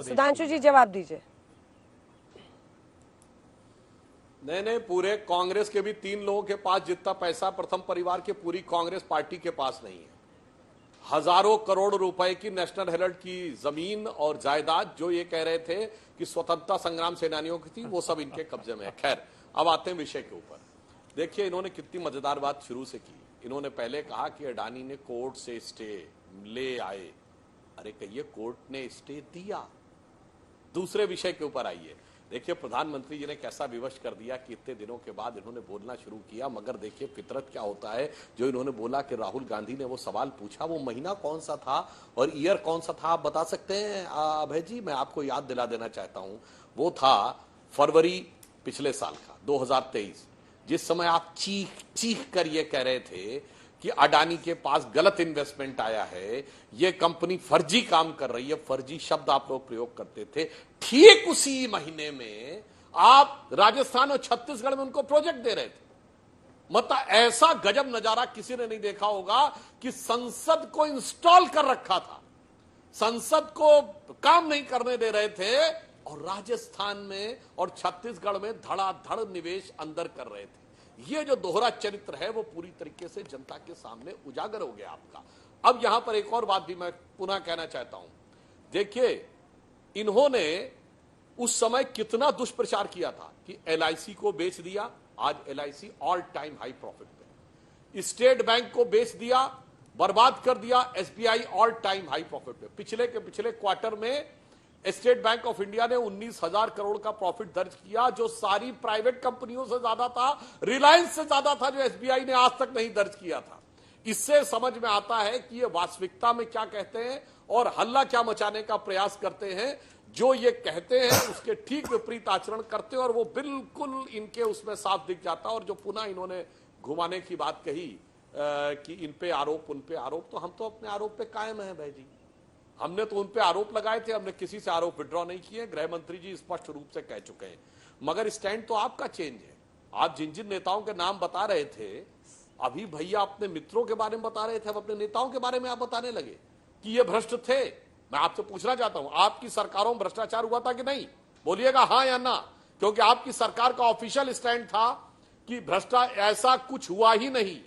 सुधांशु जी जवाब दीजिए। नहीं, पूरे कांग्रेस के भी 3 लोगों के पास जितना पैसा प्रथम परिवार के पूरी कांग्रेस पार्टी के पास नहीं है। हजारों करोड़ रुपए की नेशनल हेराल्ड की जमीन और जायदाद जो ये कह रहे थे कि स्वतंत्रता संग्राम सेनानियों की थी, वो सब इनके कब्जे में है। खैर, अब आते हैं विषय के ऊपर। देखिए, इन्होंने कितनी मजेदार बात शुरू से की। इन्होंने पहले कहा कि अडानी ने कोर्ट से स्टे ले आए। अरे कहिए, कोर्ट ने स्टे दिया। दूसरे विषय के ऊपर आइए। देखिए, प्रधानमंत्री जी ने कैसा विवश कर दिया कि इतने दिनों के बाद इन्होंने बोलना शुरू किया। मगर देखिए फितरत क्या होता है। जो इन्होंने बोला कि राहुल गांधी ने वो सवाल पूछा, वो महीना कौन सा था और ईयर कौन सा था, आप बता सकते हैं अभय जी? मैं आपको याद दिला देना चाहता हूं। वो था फरवरी पिछले साल का 2023, जिस समय आप चीख चीख कर ये कह रहे थे कि अडानी के पास गलत इन्वेस्टमेंट आया है, ये कंपनी फर्जी काम कर रही है। फर्जी शब्द आप लोग प्रयोग करते थे। ठीक उसी महीने में आप राजस्थान और छत्तीसगढ़ में उनको प्रोजेक्ट दे रहे थे। मतलब ऐसा गजब नजारा किसी ने नहीं देखा होगा कि संसद को इंस्टॉल कर रखा था, संसद को काम नहीं करने दे रहे थे और राजस्थान में और छत्तीसगढ़ में धड़ाधड़ निवेश अंदर कर रहे थे। ये जो दोहरा चरित्र है वो पूरी तरीके से जनता के सामने उजागर हो गया आपका। अब यहां पर एक और बात भी मैं पुनः कहना चाहता हूं। देखिए, इन्होंने उस समय कितना दुष्प्रचार किया था कि एलआईसी को बेच दिया। आज LIC all time high profit पे। स्टेट बैंक को बेच दिया, बर्बाद कर दिया। SBI all time high profit पे। पिछले क्वार्टर में स्टेट बैंक ऑफ इंडिया ने 19,000 करोड़ का प्रॉफिट दर्ज किया, जो सारी प्राइवेट कंपनियों से ज्यादा था, रिलायंस से ज्यादा था, जो एसबीआई ने आज तक नहीं दर्ज किया था। इससे समझ में आता है कि ये वास्तविकता में क्या कहते हैं और हल्ला क्या मचाने का प्रयास करते हैं। जो ये कहते हैं उसके ठीक विपरीत आचरण करते हैं और वो बिल्कुल इनके उसमें साफ दिख जाता है। और जो पुनः इन्होंने घुमाने की बात कही कि इन पे आरोप उन पे आरोप, तो हम तो अपने आरोप पे कायम है भाई जी। हमने तो उन पे आरोप लगाए थे, हमने किसी से आरोप विड्रॉ नहीं किए। गृह मंत्री जी स्पष्ट रूप से कह चुके हैं। मगर स्टैंड तो आपका चेंज है। आप जिन जिन नेताओं के नाम बता रहे थे, अभी भैया अपने मित्रों के बारे में बता रहे थे, अब अपने नेताओं के बारे में आप बताने लगे कि ये भ्रष्ट थे। मैं आपसे पूछना चाहता हूं, आपकी सरकारों में भ्रष्टाचार हुआ था कि नहीं? बोलिएगा हाँ या ना, क्योंकि आपकी सरकार का ऑफिशियल स्टैंड था कि भ्रष्टाचार ऐसा कुछ हुआ ही नहीं।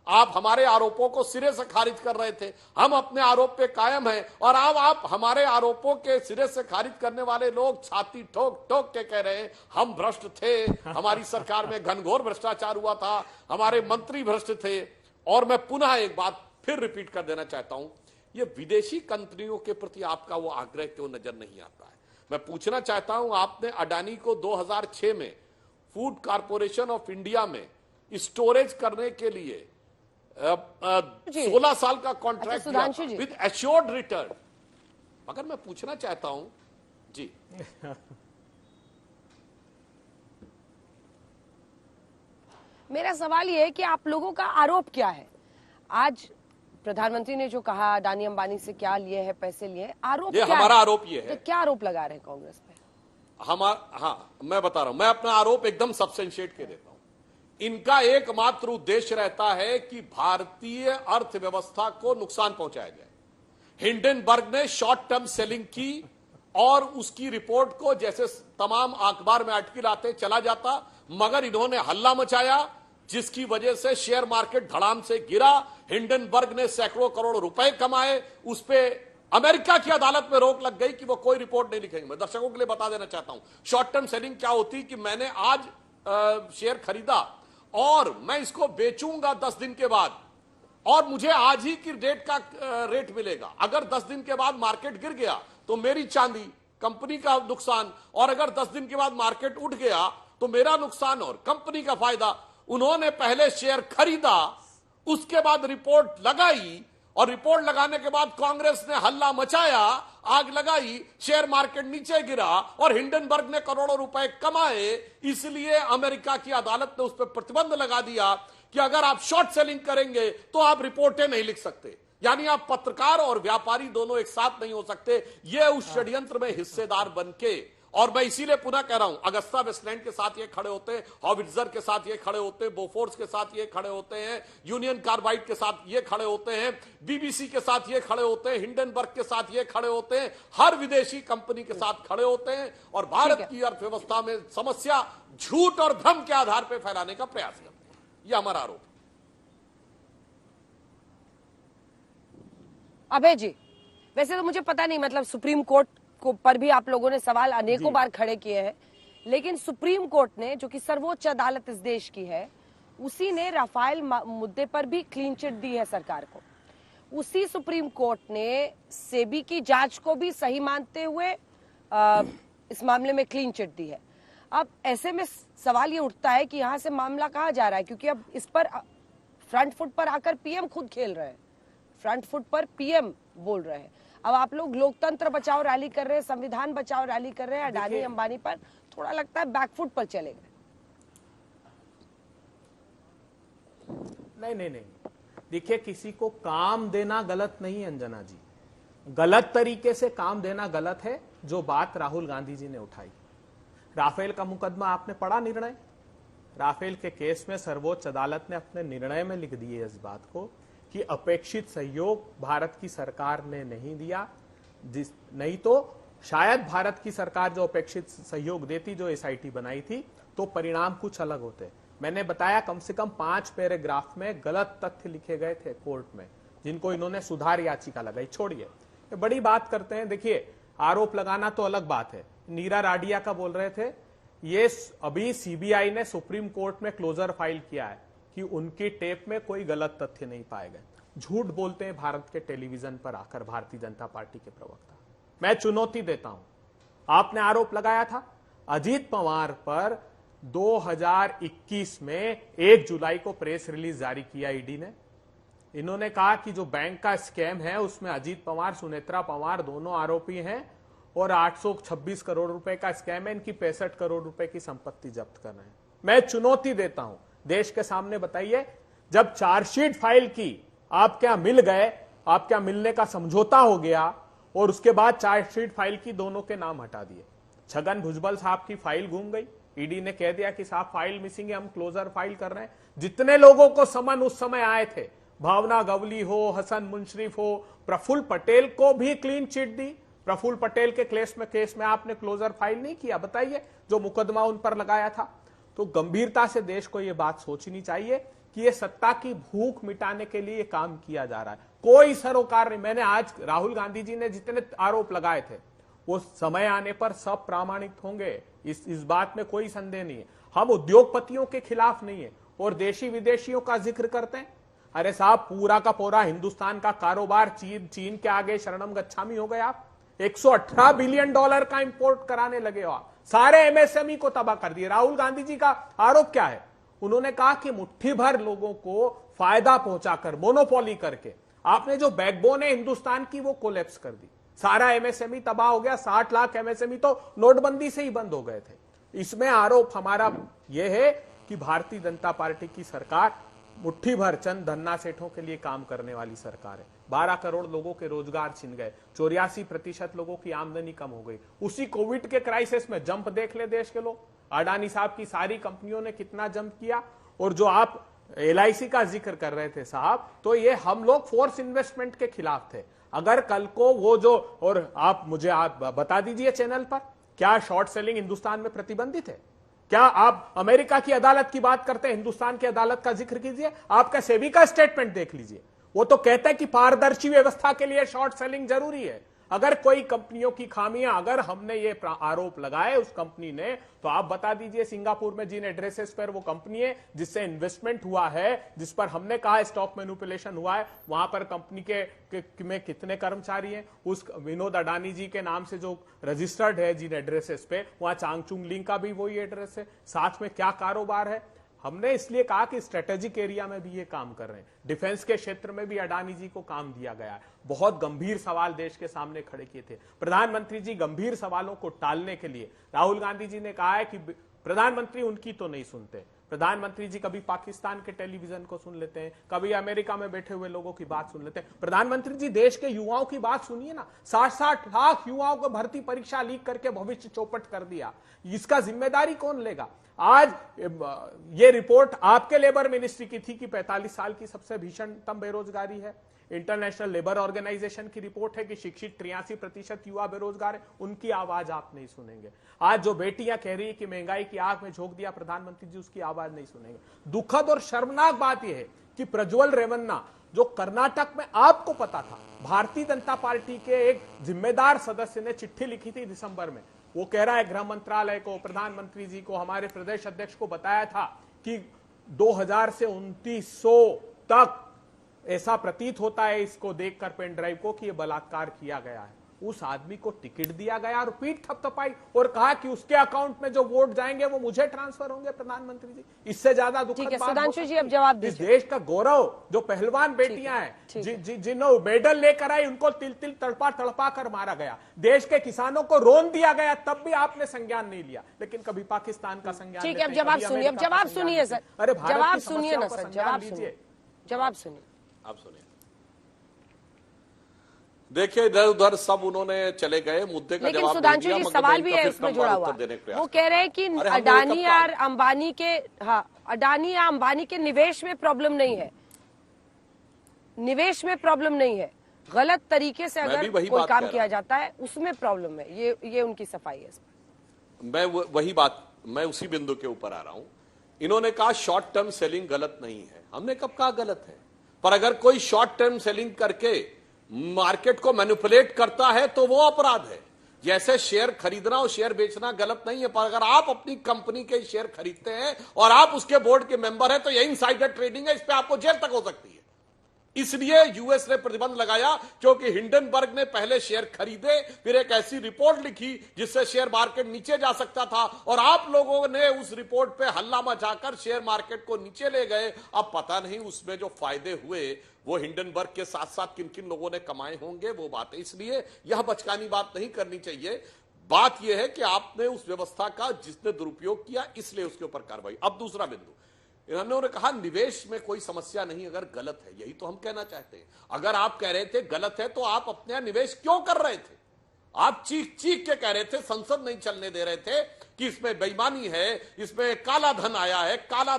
आप हमारे आरोपों को सिरे से खारिज कर रहे थे। हम अपने आरोप पे कायम हैं और अब आप हमारे आरोपों के सिरे से खारिज करने वाले लोग छाती ठोक ठोक के कह रहे हैं हम भ्रष्ट थे, हमारी सरकार में घनघोर भ्रष्टाचार हुआ था, हमारे मंत्री भ्रष्ट थे। और मैं पुनः एक बात फिर रिपीट कर देना चाहता हूं, ये विदेशी कंपनियों के प्रति आपका वो आग्रह क्यों नजर नहीं आता है? मैं पूछना चाहता हूं, आपने अडानी को 2006 में फूड कॉर्पोरेशन ऑफ इंडिया में स्टोरेज करने के लिए 16 साल का कॉन्ट्रैक्ट दिया विद एश्योर्ड रिटर्न। मगर मैं पूछना चाहता हूं जी, मेरा सवाल यह है कि आप लोगों का आरोप क्या है? आज प्रधानमंत्री ने जो कहा अडानी अंबानी से क्या लिए हैं, पैसे लिए हैं, आरोप क्या हमारा है? आरोप ये है। तो क्या आरोप लगा रहे हैं कांग्रेस पे? हाँ, मैं बता रहा हूं, मैं अपना आरोप एकदम सब्सटेंशिएट के देता हूं। इनका एकमात्र उद्देश्य रहता है कि भारतीय अर्थव्यवस्था को नुकसान पहुंचाया जाए। हिंडनबर्ग ने शॉर्ट टर्म सेलिंग की और उसकी रिपोर्ट को जैसे तमाम अखबार में आर्टिकल आते चला जाता, मगर इन्होंने हल्ला मचाया जिसकी वजह से शेयर मार्केट धड़ाम से गिरा। हिंडनबर्ग ने सैकड़ों करोड़ रुपए कमाए। उस पर अमेरिका की अदालत में रोक लग गई कि वो कोई रिपोर्ट नहीं लिखेंगे। मैं दर्शकों के लिए बता देना चाहता हूं शॉर्ट टर्म सेलिंग क्या होती कि मैंने आज शेयर खरीदा और मैं इसको बेचूंगा 10 दिन के बाद और मुझे आज ही की डेट का रेट मिलेगा। अगर 10 दिन के बाद मार्केट गिर गया तो मेरी चांदी, कंपनी का नुकसान, और अगर 10 दिन के बाद मार्केट उठ गया तो मेरा नुकसान और कंपनी का फायदा। उन्होंने पहले शेयर खरीदा, उसके बाद रिपोर्ट लगाई और रिपोर्ट लगाने के बाद कांग्रेस ने हल्ला मचाया, आग लगाई, शेयर मार्केट नीचे गिरा और हिंडनबर्ग ने करोड़ों रुपए कमाए। इसलिए अमेरिका की अदालत ने उस पर प्रतिबंध लगा दिया कि अगर आप शॉर्ट सेलिंग करेंगे तो आप रिपोर्टें नहीं लिख सकते। यानी आप पत्रकार और व्यापारी दोनों एक साथ नहीं हो सकते। ये उस षड्यंत्र में हिस्सेदार बनके और मैं इसीलिए पुनः कह रहा हूं, अगस्ता वेस्टलैंड के साथ ये खड़े होते हैं, हॉविट्जर के साथ ये खड़े होते हैं, बोफोर्स के साथ ये खड़े होते हैं, यूनियन कार्बाइड के साथ ये खड़े होते हैं, बीबीसी के साथ ये खड़े होते हैं, हिंडनबर्ग के साथ ये खड़े होते हैं, हर विदेशी कंपनी के साथ खड़े होते हैं और भारत की अर्थव्यवस्था में समस्या झूठ और भ्रम के आधार पर फैलाने का प्रयास करते हैं। यह हमारा आरोप। अभय जी, वैसे तो मुझे पता नहीं, मतलब सुप्रीम कोर्ट को पर भी आप लोगों ने सवाल अनेकों बार खड़े किए हैं, लेकिन सुप्रीम कोर्ट ने, जो कि सर्वोच्च अदालत इस देश की है, उसी ने राफेल मुद्दे पर भी क्लीन चिट दी है सरकार को। उसी सुप्रीम कोर्ट ने सेबी की जांच को भी सही मानते हुए इस मामले में क्लीन चिट दी है। अब ऐसे में सवाल ये उठता है कि यहाँ से मामला कहाँ जा रहा है, क्योंकि अब इस पर फ्रंट फुट पर आकर पीएम खुद खेल रहे हैं, फ्रंट फुट पर पीएम बोल रहे हैं। अब आप लोग लोकतंत्र बचाओ रैली कर रहे हैं, संविधान बचाओ रैली कर रहे हैं, अडानी अंबानी पर थोड़ा लगता है बैकफुट पर चले गए। नहीं, देखिए, किसी को काम देना गलत नहीं है अंजना जी, गलत तरीके से काम देना गलत है। जो बात राहुल गांधी जी ने उठाई, राफेल का मुकदमा आपने पढ़ा निर्णय, राफेल के केस में सर्वोच्च अदालत ने अपने निर्णय में लिख दिए इस बात को कि अपेक्षित सहयोग भारत की सरकार ने नहीं दिया, नहीं तो शायद भारत की सरकार जो अपेक्षित सहयोग देती, जो एसआईटी बनाई थी, तो परिणाम कुछ अलग होते। मैंने बताया कम से कम 5 पैराग्राफ में गलत तथ्य लिखे गए थे कोर्ट में, जिनको इन्होंने सुधार याचिका लगाई। छोड़िए, ये बड़ी बात करते हैं। देखिए, आरोप लगाना तो अलग बात है। नीरा राडिया का बोल रहे थे, ये अभी सीबीआई ने सुप्रीम कोर्ट में क्लोजर फाइल किया है कि उनकी टेप में कोई गलत तथ्य नहीं पाए गए। झूठ बोलते हैं भारत के टेलीविजन पर आकर भारतीय जनता पार्टी के प्रवक्ता। मैं चुनौती देता हूं, आपने आरोप लगाया था अजीत पवार पर 2021 में 1 जुलाई को प्रेस रिलीज जारी किया ईडी ने। इन्होंने कहा कि जो बैंक का स्कैम है उसमें अजीत पवार, सुनेत्रा पवार दोनों आरोपी हैं और 826 करोड़ रुपए का स्कैम है, इनकी 65 करोड़ रुपए की संपत्ति जब्त कर रहे हैं। मैं चुनौती देता हूं, देश के सामने बताइए, जब चार्जशीट फाइल की, आप क्या मिल गए, आप क्या मिलने का समझौता हो गया और उसके बाद चार्जशीट फाइल की, दोनों के नाम हटा दिए। छगन भुजबल साहब की फाइल घूम गई, ईडी ने कह दिया कि साहब फाइल मिसिंग है, हम क्लोजर फाइल कर रहे हैं। जितने लोगों को समन उस समय आए थे, भावना गवली हो, हसन मुंशरिफ हो, प्रफुल्ल पटेल को भी क्लीन चिट दी। प्रफुल्ल पटेल के केस में आपने क्लोजर फाइल नहीं किया, बताइए, जो मुकदमा उन पर लगाया था। तो गंभीरता से देश को यह बात सोचनी चाहिए कि यह सत्ता की भूख मिटाने के लिए काम किया जा रहा है, कोई सरोकार नहीं। मैंने आज राहुल गांधी जी ने जितने आरोप लगाए थे, वो समय आने पर सब प्रामाणिक होंगे, इस बात में कोई संदेह नहीं है। हम उद्योगपतियों के खिलाफ नहीं है और देशी विदेशियों का जिक्र करते हैं। अरे साहब, पूरा का पूरा हिंदुस्तान का कारोबार चीन के आगे शरणम गच्छामी हो गए। आप 118 बिलियन डॉलर का इंपोर्ट कराने लगे हो, आप सारे एमएसएमई को तबाह कर दिए। राहुल गांधी जी का आरोप क्या है? उन्होंने कहा कि मुट्ठी भर लोगों को फायदा पहुंचाकर, मोनोपोली करके, आपने जो बैकबोन है हिंदुस्तान की, वो कोलैप्स कर दी। सारा एमएसएमई तबाह हो गया। 60 लाख एमएसएमई तो नोटबंदी से ही बंद हो गए थे। इसमें आरोप हमारा यह है कि भारतीय जनता पार्टी की सरकार मुट्ठी भर चंद धन्ना सेठों के लिए काम करने वाली सरकार है। 12 करोड़ लोगों के रोजगार छिन गए, 84% लोगों की आमदनी कम हो गई। उसी कोविड के क्राइसिस में जंप देख ले देश के लोग। अडानी साहब की सारी कंपनियों ने कितना जंप किया। और जो आप LIC का जिक्र कर रहे थे साहब, तो ये हम लोग फोर्स इन्वेस्टमेंट के खिलाफ थे। अगर कल को वो जो, और आप बता दीजिए चैनल पर, क्या शॉर्ट सेलिंग हिंदुस्तान में प्रतिबंधित है? क्या आप अमेरिका की अदालत की बात करते हैं, हिंदुस्तान की अदालत का जिक्र कीजिए। आपका सेबी का स्टेटमेंट देख लीजिए, वो तो कहता है कि पारदर्शी व्यवस्था के लिए शॉर्ट सेलिंग जरूरी है। अगर कोई कंपनियों की खामियां, अगर हमने ये आरोप लगाए उस कंपनी ने, तो आप बता दीजिए सिंगापुर में जिन एड्रेसेस पर वो कंपनी है जिससे इन्वेस्टमेंट हुआ है, जिस पर हमने कहा स्टॉक मैनिपुलेशन हुआ है, वहां पर कंपनी में कितने कर्मचारी हैं? उस विनोद अडानी जी के नाम से जो रजिस्टर्ड है जिन एड्रेसेस पे, वहां चांगचुंग लिंग का भी वही एड्रेस है। साथ में क्या कारोबार है? हमने इसलिए कहा कि स्ट्रेटेजिक एरिया में भी ये काम कर रहे हैं। डिफेंस के क्षेत्र में भी अडानी जी को काम दिया गया है। बहुत गंभीर सवाल देश के सामने खड़े किए थे प्रधानमंत्री जी। गंभीर सवालों को टालने के लिए राहुल गांधी जी ने कहा है कि प्रधानमंत्री उनकी तो नहीं सुनते, प्रधानमंत्री जी कभी पाकिस्तान के टेलीविजन को सुन लेते हैं, कभी अमेरिका में बैठे हुए लोगों की बात सुन लेते हैं। प्रधानमंत्री जी देश के युवाओं की बात सुनिए ना। 60-60 लाख युवाओं को भर्ती परीक्षा लीक करके भविष्य चौपट कर दिया, इसका जिम्मेदारी कौन लेगा? आज ये रिपोर्ट आपके लेबर मिनिस्ट्री की थी कि 45 साल की सबसे भीषणतम बेरोजगारी है। इंटरनेशनल लेबर ऑर्गेनाइजेशन की रिपोर्ट है कि शिक्षित 83% युवा बेरोजगार है। उनकी आवाज आप नहीं सुनेंगे। आज जो बेटियां कह रही है कि महंगाई की आग में झोंक दिया प्रधानमंत्री जी, उसकी आवाज नहीं सुनेंगे। दुखद और शर्मनाक बात यह है कि प्रज्वल रेवन्ना, जो कर्नाटक में आपको पता था, भारतीय जनता पार्टी के एक जिम्मेदार सदस्य ने चिट्ठी लिखी थी दिसंबर में। वो कह रहा है गृह मंत्रालय को, प्रधानमंत्री जी को, हमारे प्रदेश अध्यक्ष को बताया था कि 2000 से 2900 तक ऐसा प्रतीत होता है इसको देखकर पेन ड्राइव को कि यह बलात्कार किया गया है। उस आदमी को टिकट दिया गया और पीठ थपथपाई और कहा कि उसके अकाउंट में जो वोट जाएंगे वो मुझे ट्रांसफर होंगे। प्रधानमंत्री जी, इससे ज्यादा दुखद बात सुधांशु जी अब जवाब इस दीजिए। देश का गौरव जो पहलवान बेटियां हैं जिन्होंने मेडल लेकर आई, उनको तिल तिल तड़पा तड़पा कर मारा गया। देश के किसानों को रोन दिया गया, तब भी आपने संज्ञान नहीं लिया। लेकिन कभी पाकिस्तान का संज्ञान, ठीक है, अब जवाब सुनिए, अब जवाब सुनिए सर, अरे जवाब सुनिए ना सर, जवाब सुनिए, जवाब सुनिए। आप सुनिए। देखिए इधर उधर सब उन्होंने चले गए, मुद्दे का लेकिन जवाब सुधांशु नहीं जी दिया, सवाल मगर भी मैं है इनका उसमें फिर जुड़ा कम हुआ। उत्तर देने का प्रयास वो कह रहे हैं कि अरे हम अडानी लोग कब और अंबानी के, हाँ, अडानी या अंबानी के निवेश में प्रॉब्लम नहीं है, निवेश में प्रॉब्लम नहीं है, गलत तरीके से अगर कोई काम किया जाता है उसमें प्रॉब्लम है। ये उनकी सफाई है। मैं वही बात, मैं उसी बिंदु के ऊपर आ रहा हूं। इन्होंने कहा शॉर्ट टर्म सेलिंग गलत नहीं है। हमने कब कहा गलत है? पर अगर कोई शॉर्ट टर्म सेलिंग करके मार्केट को मैनिपुलेट करता है तो वो अपराध है। जैसे शेयर खरीदना और शेयर बेचना गलत नहीं है, पर अगर आप अपनी कंपनी के शेयर खरीदते हैं और आप उसके बोर्ड के मेंबर हैं तो यही इनसाइडर ट्रेडिंग है, इस पे आपको जेल तक हो सकती है। इसलिए यूएस ने प्रतिबंध लगाया क्योंकि हिंडनबर्ग ने पहले शेयर खरीदे, फिर एक ऐसी रिपोर्ट लिखी जिससे शेयर मार्केट नीचे जा सकता था और आप लोगों ने उस रिपोर्ट पे हल्ला मचाकर शेयर मार्केट को नीचे ले गए। अब पता नहीं उसमें जो फायदे हुए वो हिंडनबर्ग के साथ साथ किन किन लोगों ने कमाए होंगे, वो बात है। इसलिए यह बचकानी बात नहीं करनी चाहिए। बात यह है कि आपने उस व्यवस्था का जिसने दुरुपयोग किया इसलिए उसके ऊपर कार्रवाई। अब दूसरा बिंदु, इन्होंने कहा निवेश में कोई समस्या नहीं अगर गलत है। यही तो हम कहना चाहते हैं। अगर आप कह रहे थे गलत है तो आप अपने यहां निवेश क्यों कर रहे थे? आप चीख चीख के कह रहे थे, संसद नहीं चलने दे रहे थे कि इसमें बेईमानी है, इसमें काला धन आया है, काला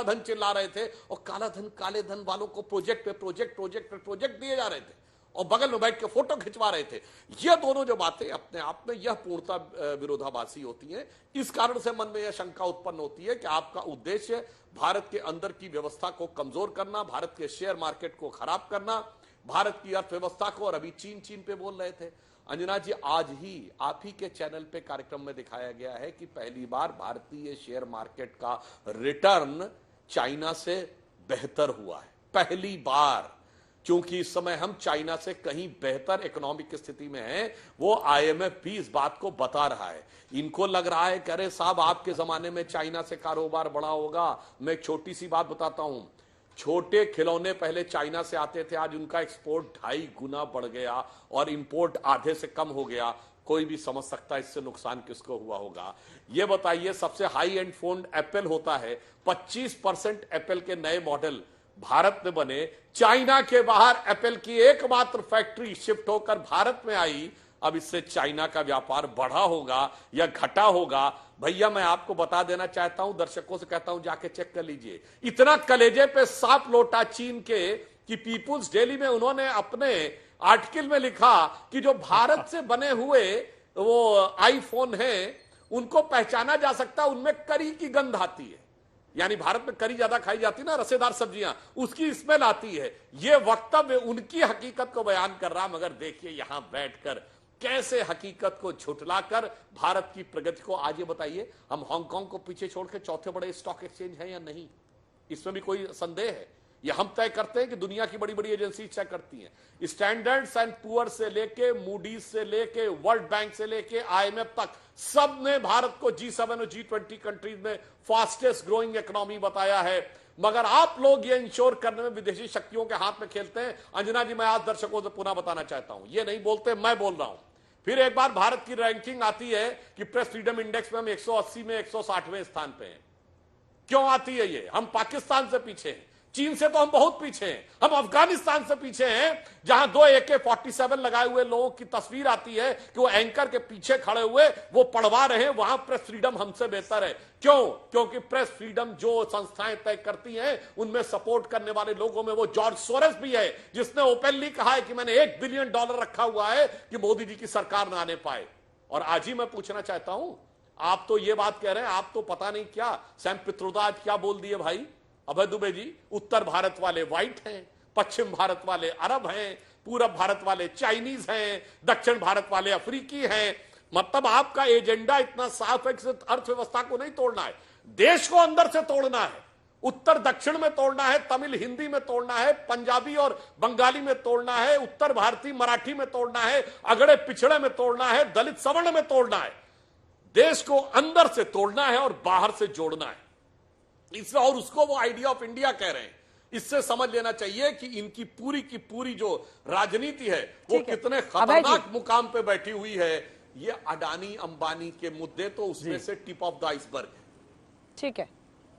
धन चिल्ला रहे थे और काला धन काले धन वालों को प्रोजेक्ट पे प्रोजेक्ट दिए जा रहे थे और बगल में बैठ के फोटो खिंचवा रहे थे। ये दोनों जो बातें अपने आप में यह पूर्णतः विरोधाभासी होती हैं। इस कारण से मन में यह शंका उत्पन्न होती है कि आपका उद्देश्य भारत के अंदर की व्यवस्था को कमजोर करना, भारत के शेयर मार्केट को खराब करना, भारत की अर्थव्यवस्था को, और अभी चीन पे बोल रहे थे अंजना जी, आज ही आप ही के चैनल पे कार्यक्रम में दिखाया गया है कि पहली बार भारतीय शेयर मार्केट का रिटर्न चाइना से बेहतर हुआ है। पहली बार, क्योंकि इस समय हम चाइना से कहीं बेहतर इकोनॉमिक स्थिति में हैं। वो आईएमएफ भी इस बात को बता रहा है। इनको लग रहा है कि अरे साहब आपके जमाने में चाइना से कारोबार बड़ा होगा। मैं एक छोटी सी बात बताता हूं, छोटे खिलौने पहले चाइना से आते थे, आज उनका एक्सपोर्ट 2.5 गुना बढ़ गया और इंपोर्ट आधे से कम हो गया। कोई भी समझ सकता है इससे नुकसान किसको हुआ होगा। ये बताइए, सबसे हाई एंड फोन एप्पल होता है, 25% एप्पल के नए मॉडल भारत में बने। चाइना के बाहर एप्पल की एकमात्र फैक्ट्री शिफ्ट होकर भारत में आई। अब इससे चाइना का व्यापार बढ़ा होगा या घटा होगा? भैया मैं आपको बता देना चाहता हूं, दर्शकों से कहता हूं जाके चेक कर लीजिए। इतना कलेजे पे सांप लौटा चीन के कि पीपुल्स डेली में उन्होंने अपने आर्टिकल में लिखा कि जो भारत से बने हुए वो आईफोन हैं उनको पहचाना जा सकता, उनमें करी की गंध आती है। यानी भारत में करी ज्यादा खाई जाती ना, रसेदार सब्जियां, उसकी स्मेल आती है। यह वक्तव्य उनकी हकीकत को बयान कर रहा, मगर देखिए यहां बैठकर कैसे हकीकत को झुठलाकर भारत की प्रगति को। आज ये बताइए, हम हांगकांग को पीछे छोड़ के चौथे बड़े स्टॉक एक्सचेंज हैं या नहीं? इसमें भी कोई संदेह है? यह हम तय करते हैं कि दुनिया की बड़ी बड़ी एजेंसी तय करती हैं। स्टैंडर्ड्स एंड पुअर से लेके, मूडीज से लेके, वर्ल्ड बैंक से लेके आईएमएफ तक, सब ने भारत को G7 और G20 कंट्रीज में फास्टेस्ट ग्रोइंग इकोनॉमी बताया है। मगर आप लोग ये इंश्योर करने में विदेशी शक्तियों के हाथ में खेलते हैं। अंजना जी, मैं आज दर्शकों से पुनः बताना चाहता हूं, ये नहीं बोलते, मैं बोल रहा हूं। फिर एक बार भारत की रैंकिंग आती है कि प्रेस फ्रीडम इंडेक्स में हम 180 में 160वें स्थान पे हैं। क्यों आती है ये? हम पाकिस्तान से पीछे हैं, चीन से तो हम बहुत पीछे हैं, हम अफगानिस्तान से पीछे हैं, जहां 2 AK-47 लगाए हुए लोगों की तस्वीर आती है कि वो एंकर के पीछे खड़े हुए वो पढ़वा रहे हैं, वहां प्रेस फ्रीडम हमसे बेहतर है। क्यों? क्योंकि प्रेस फ्रीडम जो संस्थाएं तय करती हैं उनमें सपोर्ट करने वाले लोगों में वो जॉर्ज सोरेस भी है, जिसने ओपनली कहा है कि मैंने $1 बिलियन रखा हुआ है कि मोदी जी की सरकार ना आने पाए। और आज ही मैं पूछना चाहता हूं, आप तो ये बात कह रहे हैं, आप तो पता नहीं क्या सैम पित्रोदा आज क्या बोल दिए भाई अभय दुबे जी। उत्तर भारत वाले व्हाइट हैं, पश्चिम भारत वाले अरब हैं, पूरब भारत वाले चाइनीज हैं, दक्षिण भारत वाले अफ्रीकी हैं। मतलब आपका एजेंडा इतना साफ है कि सिर्फ अर्थव्यवस्था को नहीं तोड़ना है, देश को अंदर से तोड़ना है। उत्तर दक्षिण में तोड़ना है, तमिल हिंदी में तोड़ना है, पंजाबी और बंगाली में तोड़ना है, उत्तर भारतीय मराठी में तोड़ना है, अगड़े पिछड़े में तोड़ना है, दलित सवर्ण में तोड़ना है। देश को अंदर से तोड़ना है और बाहर से जोड़ना है। इसमें और उसको वो आइडिया ऑफ इंडिया कह रहे हैं। इससे समझ लेना चाहिए कि इनकी पूरी की पूरी जो राजनीति है वो कितने खतरनाक मुकाम पे बैठी हुई है। ये अडानी अंबानी के मुद्दे तो उसमें से टिप ऑफ द आइसबर्ग है। ठीक है।